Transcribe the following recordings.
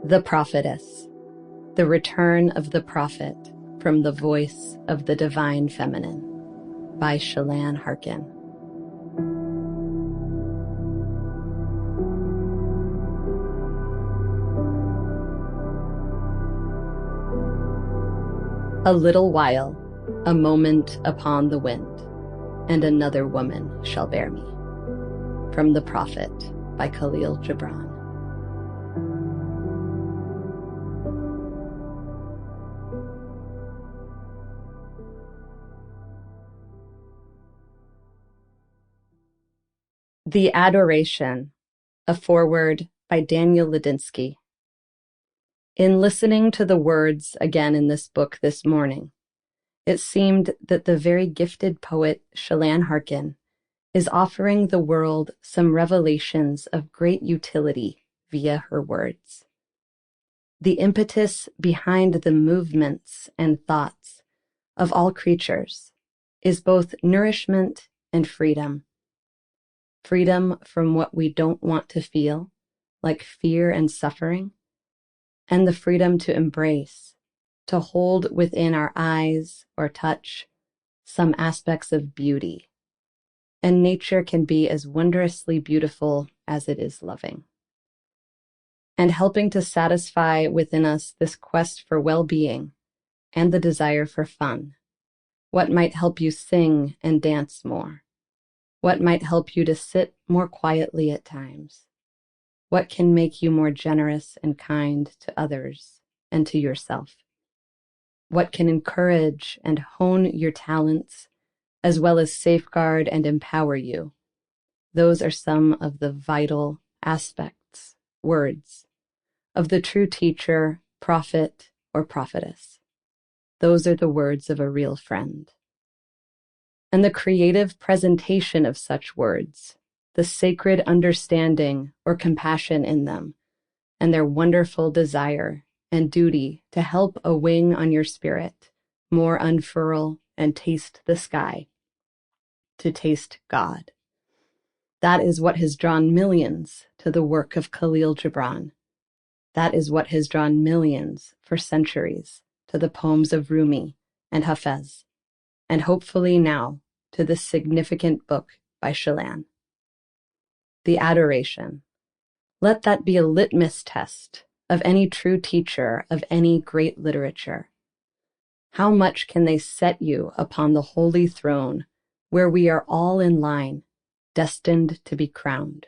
The Prophetess, the return of the prophet from the voice of the divine feminine, by Chelan Harkin. A little while, a moment upon the wind, and another woman shall bear me. From The Prophet, by Kahlil, Gilbran. The Adoration, a foreword by Daniel Ladinsky. In listening to the words again in this book this morning, it seemed that the very gifted poet Chelan Harkin is offering the world some revelations of great utility via her words. The impetus behind the movements and thoughts of all creatures is both nourishment and freedom. Freedom from what we don't want to feel, like fear and suffering, and the freedom to embrace, to hold within our eyes or touch some aspects of beauty. And nature can be as wondrously beautiful as it is loving. And helping to satisfy within us this quest for well-being and the desire for fun. What might help you sing and dance more? What might help you to sit more quietly at times? What can make you more generous and kind to others and to yourself? What can encourage and hone your talents, as well as safeguard and empower you? Those are some of the vital aspects, words, of the true teacher, prophet, or prophetess. Those are the words of a real friend. And the creative presentation of such words, the sacred understanding or compassion in them, and their wonderful desire and duty to help a wing on your spirit more unfurl and taste the sky, to taste God. That is what has drawn millions to the work of Kahlil Gibran. That is what has drawn millions for centuries to the poems of Rumi and Hafez, and hopefully now to this significant book by Chelan. The Adoration. Let that be a litmus test of any true teacher of any great literature. How much can they set you upon the holy throne where we are all in line, destined to be crowned,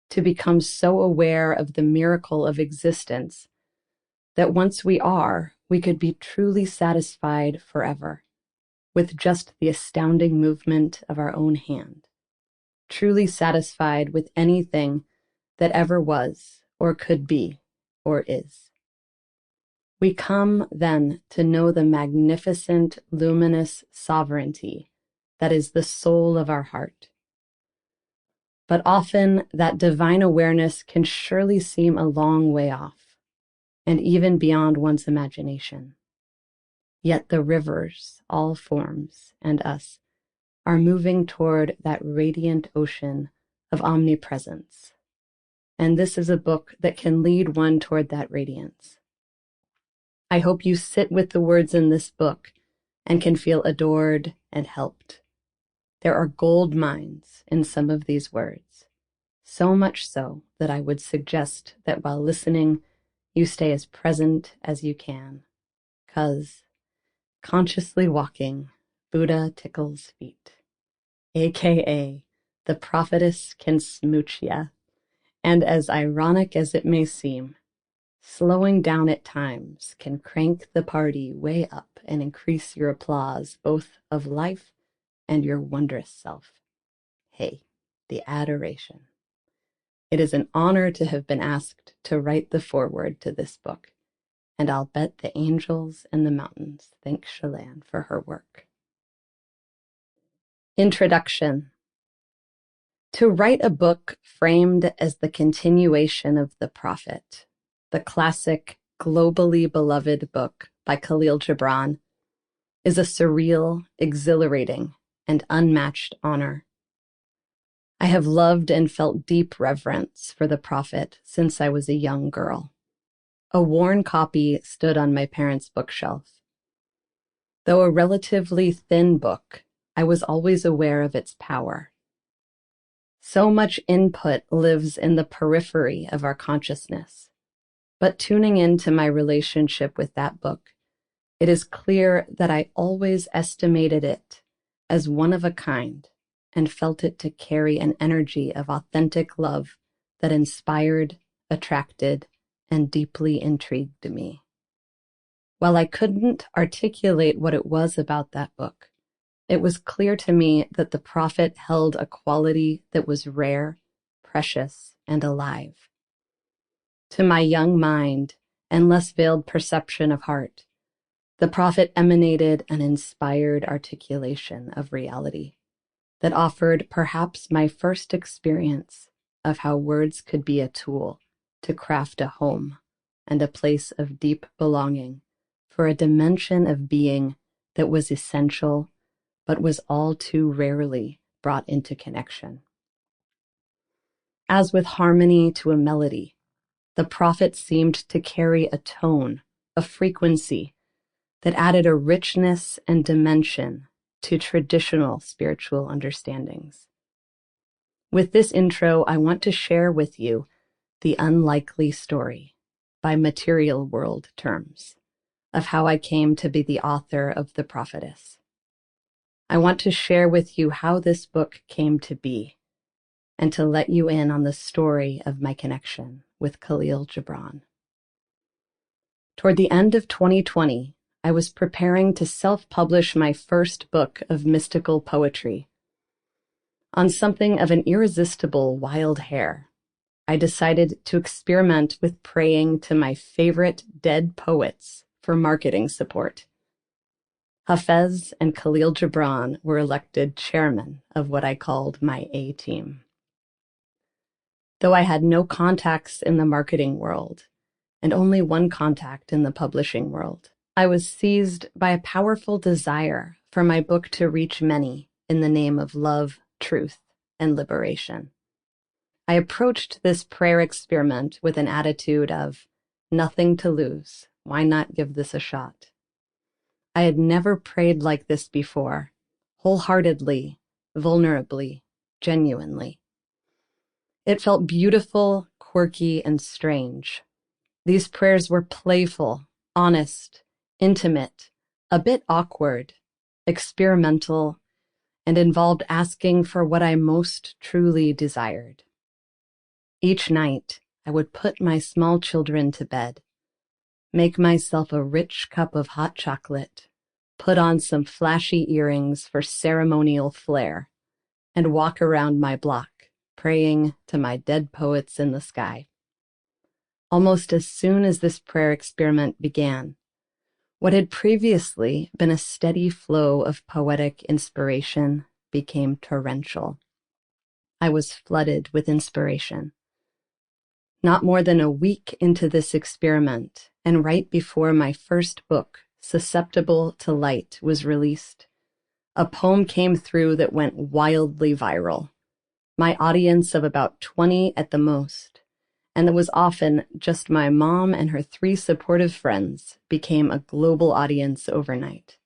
to become so aware of the miracle of existence that once we are, we could be truly satisfied forever with just the astounding movement of our own hand, truly satisfied with anything that ever was or could be or is. We come then to know the magnificent, luminous sovereignty that is the soul of our heart. But often that divine awareness can surely seem a long way off, and even beyond one's imagination. Yet the rivers, all forms, and us are moving toward that radiant ocean of omnipresence. And this is a book that can lead one toward that radiance. I hope you sit with the words in this book and can feel adored and helped. There are gold mines in some of these words, so much so that I would suggest that while listening, you stay as present as you can, 'cause consciously walking, Buddha tickles feet, aka the prophetess can smooch ya, and as ironic as it may seem, slowing down at times can crank the party way up and increase your applause both of life and your wondrous self. Hey, the Adoration. It is an honor to have been asked to write the foreword to this book, and I'll bet the angels and the mountains thank Chelan for her work. Introduction. To write a book framed as the continuation of The Prophet, the classic, globally beloved book by Kahlil Gibran, is a surreal, exhilarating, and unmatched honor. I have loved and felt deep reverence for the Prophet since I was a young girl. A worn copy stood on my parents' bookshelf. Though a relatively thin book, I was always aware of its power. So much input lives in the periphery of our consciousness, but tuning into my relationship with that book, it is clear that I always estimated it as one of a kind and felt it to carry an energy of authentic love that inspired, attracted, and deeply intrigued me. While I couldn't articulate what it was about that book, it was clear to me that the prophet held a quality that was rare, precious, and alive. To my young mind and less veiled perception of heart, the prophet emanated an inspired articulation of reality that offered perhaps my first experience of how words could be a tool to craft a home and a place of deep belonging for a dimension of being that was essential but was all too rarely brought into connection. As with harmony to a melody, the prophet seemed to carry a tone, a frequency that added a richness and dimension to traditional spiritual understandings. With this intro, I want to share with you the unlikely story, by material world terms, of how I came to be the author of The Prophetess. I want to share with you how this book came to be, and to let you in on the story of my connection with Kahlil Gilbran. Toward the end of 2020, I was preparing to self-publish my first book of mystical poetry. On something of an irresistible wild hair, I decided to experiment with praying to my favorite dead poets for marketing support. Hafez and Kahlil Gibran were elected chairman of what I called my A-team. Though I had no contacts in the marketing world, and only one contact in the publishing world, I was seized by a powerful desire for my book to reach many in the name of love, truth, and liberation. I approached this prayer experiment with an attitude of, nothing to lose, why not give this a shot? I had never prayed like this before, wholeheartedly, vulnerably, genuinely. It felt beautiful, quirky, and strange. These prayers were playful, honest, intimate, a bit awkward, experimental, and involved asking for what I most truly desired. Each night, I would put my small children to bed, make myself a rich cup of hot chocolate, put on some flashy earrings for ceremonial flair, and walk around my block, praying to my dead poets in the sky. Almost as soon as this prayer experiment began, what had previously been a steady flow of poetic inspiration became torrential. I was flooded with inspiration. Not more than a week into this experiment, and right before my first book, Susceptible to Light, was released, a poem came through that went wildly viral. My audience of about 20 at the most, and that was often just my mom and her 3 supportive friends, became a global audience overnight.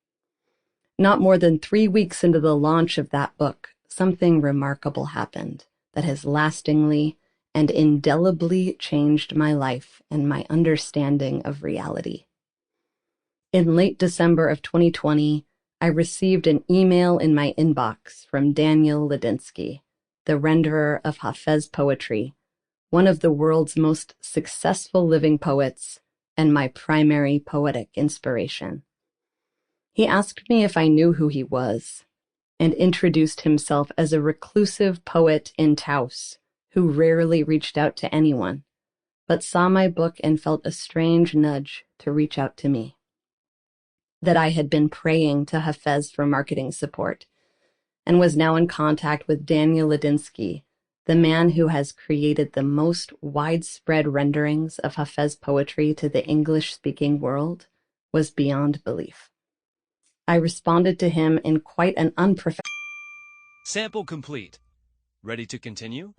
Not more than 3 weeks into the launch of that book, something remarkable happened that has lastingly and indelibly changed my life and my understanding of reality. In late December of 2020, I received an email in my inbox from Daniel Ladinsky, the renderer of Hafez poetry, one of the world's most successful living poets and my primary poetic inspiration. He asked me if I knew who he was, and introduced himself as a reclusive poet in Taos who rarely reached out to anyone, but saw my book and felt a strange nudge to reach out to me. That I had been praying to Hafez for marketing support, and was now in contact with Daniel Ladinsky, the man who has created the most widespread renderings of Hafez poetry to the English-speaking world, was beyond belief. I responded to him in quite an unprofessional... Sample complete. Ready to continue?